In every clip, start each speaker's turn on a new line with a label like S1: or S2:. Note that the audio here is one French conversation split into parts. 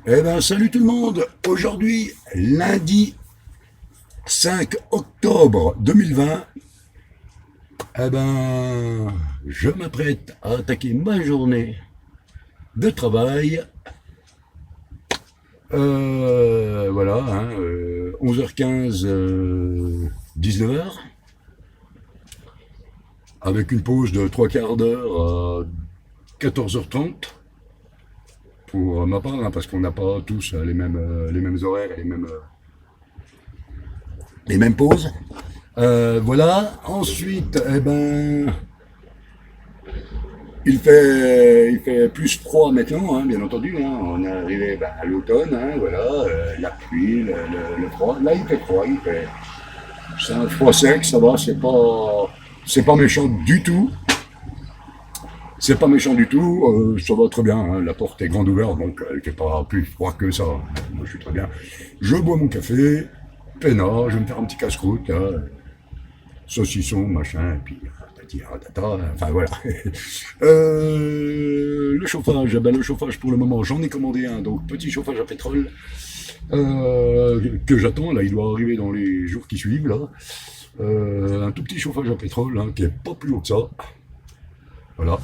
S1: Eh ben, salut tout le monde. Aujourd'hui, lundi 5 octobre 2020, eh ben, je m'apprête à attaquer ma journée de travail. Voilà, 11h15, 19h, avec une pause de trois quarts d'heure à 14h30 pour ma part, parce qu'on n'a pas tous les mêmes horaires et les mêmes pauses. Voilà. Ensuite, eh ben, il fait plus froid maintenant, bien entendu. On est arrivé à l'automne, voilà, la pluie, le froid. Là, il fait froid, c'est un froid sec, ça va, c'est pas méchant du tout. C'est pas méchant du tout, ça va très bien. La porte est grande ouverte, donc il fait pas plus froid que ça. Moi, je suis très bien. Je bois mon café, peinard, je vais me faire un petit casse-croûte, là, saucisson, machin, et puis enfin voilà. Le chauffage, le chauffage pour le moment, j'en ai commandé un, donc petit chauffage à pétrole que j'attends. Là, il doit arriver dans les jours qui suivent là. Un tout petit chauffage à pétrole qui est pas plus haut que ça. Voilà.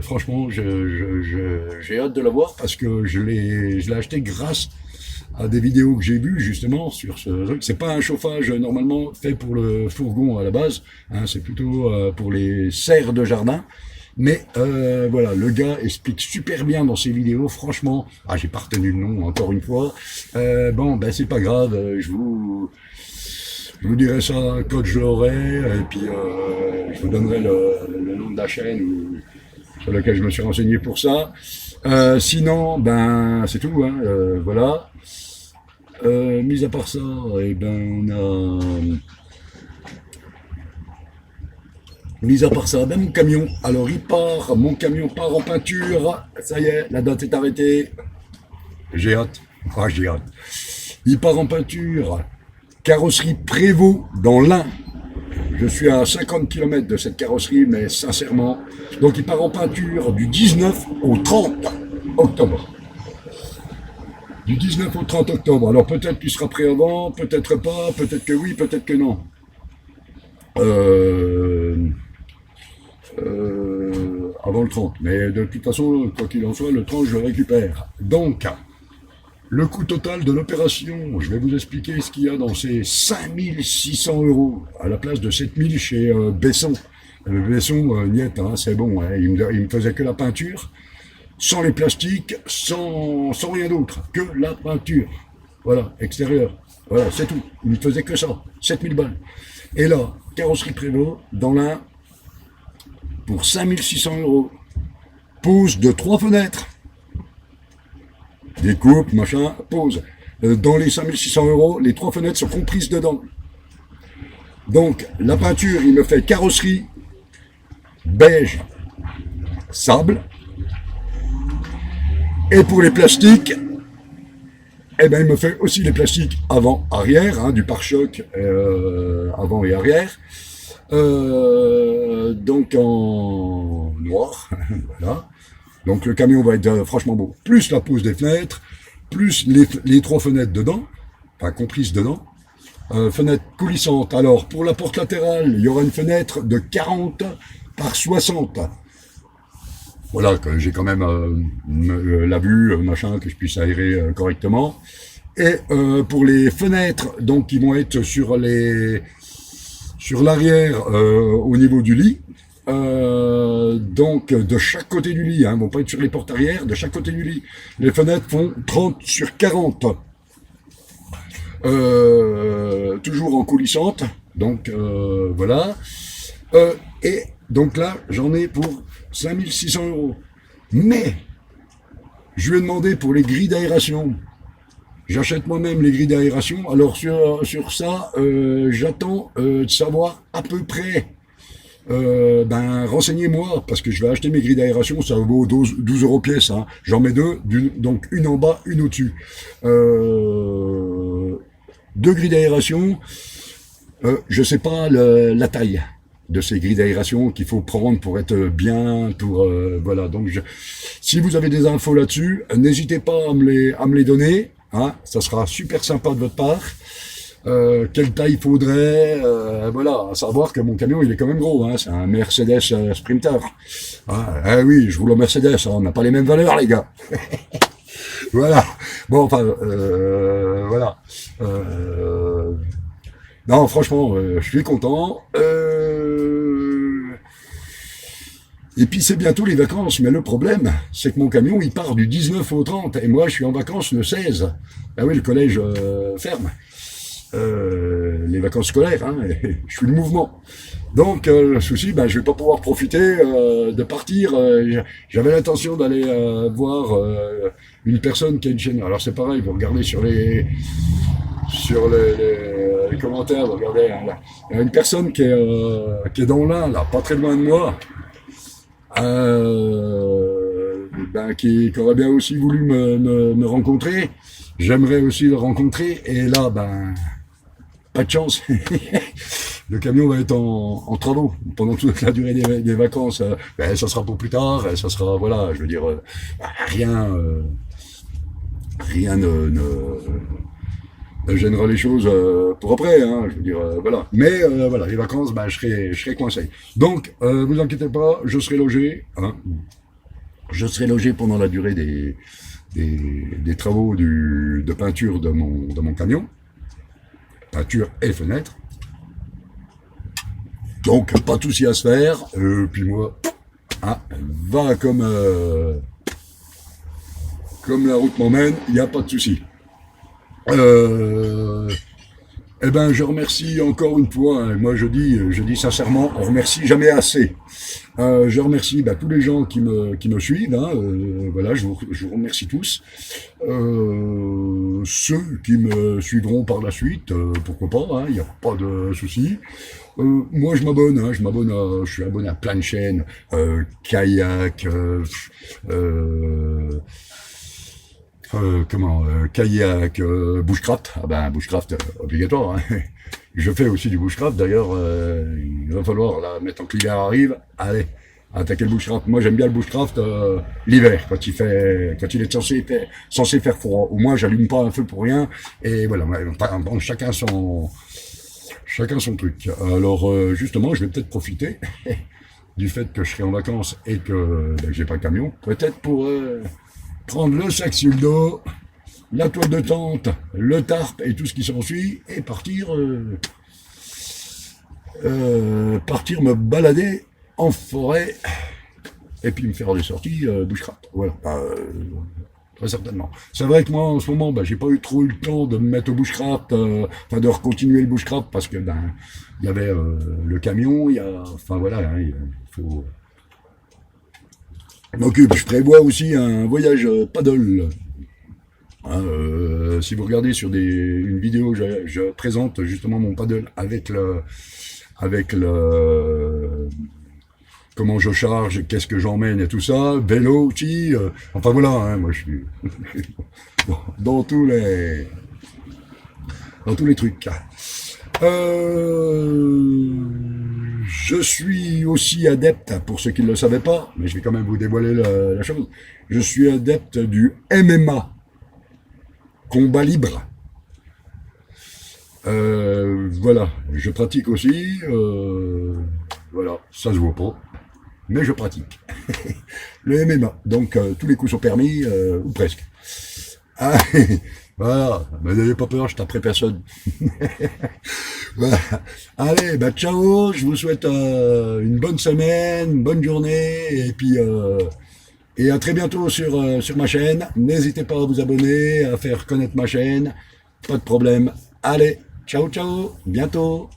S1: Franchement, j'ai hâte de l'avoir parce que je l'ai acheté grâce à des vidéos que j'ai vues justement sur ce truc. C'est pas un chauffage normalement fait pour le fourgon à la base, c'est plutôt pour les serres de jardin. Mais voilà, le gars explique super bien dans ses vidéos. Franchement, j'ai pas retenu le nom encore une fois. Bon, ben c'est pas grave. Je vous dirai ça quand je l'aurai, et puis je vous donnerai le nom de la chaîne sur laquelle je me suis renseigné pour ça. Sinon, ben c'est tout, voilà. Mis à part ça, eh ben on a mis à part ça, ben mon camion. Alors mon camion part en peinture. Ça y est, la date est arrêtée. J'ai hâte. J'ai hâte. Il part en peinture. Carrosserie Prévost dans l'Ain. Je suis à 50 km de cette carrosserie, mais sincèrement. Donc il part en peinture du 19 au 30 octobre. Du 19 au 30 octobre. Alors peut-être qu'il sera prêt avant, peut-être pas, peut-être que oui, peut-être que non. Avant le 30. Mais de toute façon, quoi qu'il en soit, le 30, je le récupère. Donc, le coût total de l'opération, je vais vous expliquer ce qu'il y a dans ces 5600 € à la place de 7000 chez Besson. Besson, niet, c'est bon, il me faisait que la peinture, sans les plastiques, sans rien d'autre, que la peinture. Voilà, extérieur. Voilà, c'est tout. Il me faisait que ça, 7000 balles. Et là, carrosserie Prévost, dans l'un, pour 5600 €. Pose de 3 fenêtres. Découpe, machin, pose. Dans les 5600 €, les 3 fenêtres sont comprises dedans. Donc, la peinture, il me fait carrosserie beige, sable. Et pour les plastiques, eh ben, il me fait aussi les plastiques avant-arrière, du pare-choc avant et arrière. Donc en noir, voilà. Donc le camion va être franchement beau. Plus la pose des fenêtres, plus les 3 fenêtres dedans, enfin comprises dedans. Fenêtre coulissante. Alors pour la porte latérale, il y aura une fenêtre de 40 par 60. Voilà, que j'ai quand même la vue, machin, que je puisse aérer correctement. Et pour les fenêtres, donc qui vont être sur l'arrière au niveau du lit, donc de chaque côté du lit, vont pas être sur les portes arrière, de chaque côté du lit. Les fenêtres font 30 sur 40. Toujours en coulissante, donc voilà. Et donc là, j'en ai pour 5600 €. Mais je lui ai demandé pour les grilles d'aération. J'achète moi-même les grilles d'aération. Alors sur ça, j'attends de savoir à peu près. Renseignez-moi, parce que je vais acheter mes grilles d'aération, ça vaut 12 € pièce. J'en mets deux, donc une en bas, une au-dessus. 2 grilles d'aération, je sais pas la taille. de ces grilles d'aération qu'il faut prendre pour être bien, pour voilà. Donc, si vous avez des infos là-dessus, n'hésitez pas à me les donner. Hein, ça sera super sympa de votre part. Quelle taille faudrait, voilà, à savoir que mon camion il est quand même gros, hein, c'est un Mercedes Sprinter. Ah oui, je roule en Mercedes, hein, on n'a pas les mêmes valeurs les gars. Voilà. Bon, enfin, voilà. Non, franchement, je suis content. Et puis c'est bientôt les vacances, mais le problème, c'est que mon camion il part du 19 au 30, et moi je suis en vacances le 16. Ah oui, le collège ferme. Les vacances scolaires, hein, je suis le mouvement. Donc le souci, ben, je vais pas pouvoir profiter de partir. J'avais l'intention d'aller voir une personne qui a une chaîne. Alors c'est pareil, vous regardez sur les commentaires, vous regardez, hein, là. Il y a une personne qui est dans l'Ain, là, pas très loin de moi, ben, qui aurait bien aussi voulu me rencontrer. J'aimerais aussi le rencontrer, et là, ben, pas de chance. Le camion va être en travaux pendant toute la durée des vacances. Ben, ça sera pour plus tard. Ça sera, voilà, je veux dire, rien ne gênera les choses pour après. Hein, je veux dire, voilà. Mais voilà, les vacances, ben, je serai coincé. Donc, vous inquiétez pas, je serai logé. Hein. Je serai logé pendant la durée des travaux de peinture de mon camion. Peinture et fenêtre. Donc, pas de souci à se faire. Puis moi, hein, va comme la route m'emmène, il n'y a pas de souci. Eh ben, je remercie encore une fois. Hein, moi, je dis sincèrement, on remercie jamais assez. Je remercie tous les gens qui me suivent. Hein, voilà, je vous remercie tous. Ceux qui me suivront par la suite, pourquoi pas, il n'y a pas de souci. Moi, je m'abonne, je suis abonné à plein de chaînes, kayak, kayak, bushcraft. Ah ben, bushcraft obligatoire. Hein. Je fais aussi du bushcraft. D'ailleurs, il va falloir là maintenant que l'hiver arrive, allez, attaquer le bushcraft. Moi, j'aime bien le bushcraft l'hiver, quand il est censé faire froid. Au moins, j'allume pas un feu pour rien. Et voilà, bon, chacun son truc. Alors, justement, je vais peut-être profiter du fait que je serai en vacances et que j'ai pas de camion, peut-être pour prendre le sac sur le dos, la toile de tente, le tarp et tout ce qui s'ensuit, et partir me balader en forêt, et puis me faire des sorties bushcraft. Voilà, très certainement. C'est vrai que moi, en ce moment, j'ai pas trop eu le temps de me mettre au bushcraft, de recontinuer le bushcraft, parce que il y avait le camion, enfin voilà, hein, il faut... Je prévois aussi un voyage paddle. Hein, si vous regardez sur une vidéo, je présente justement mon paddle avec le comment je charge, qu'est-ce que j'emmène et tout ça, vélo aussi. Enfin voilà, hein, moi je suis dans tous les trucs. Je suis aussi adepte, pour ceux qui ne le savaient pas, mais je vais quand même vous dévoiler la chose, je suis adepte du MMA, combat libre. Voilà, je pratique aussi, voilà, ça se voit pas, mais je pratique. Le MMA, donc tous les coups sont permis, ou presque. Ah, voilà, mais n'ayez pas peur, je taperai personne. Voilà. Allez, ciao, je vous souhaite une bonne semaine, une bonne journée, et puis et à très bientôt sur ma chaîne. N'hésitez pas à vous abonner, à faire connaître ma chaîne, pas de problème. Allez, ciao, bientôt.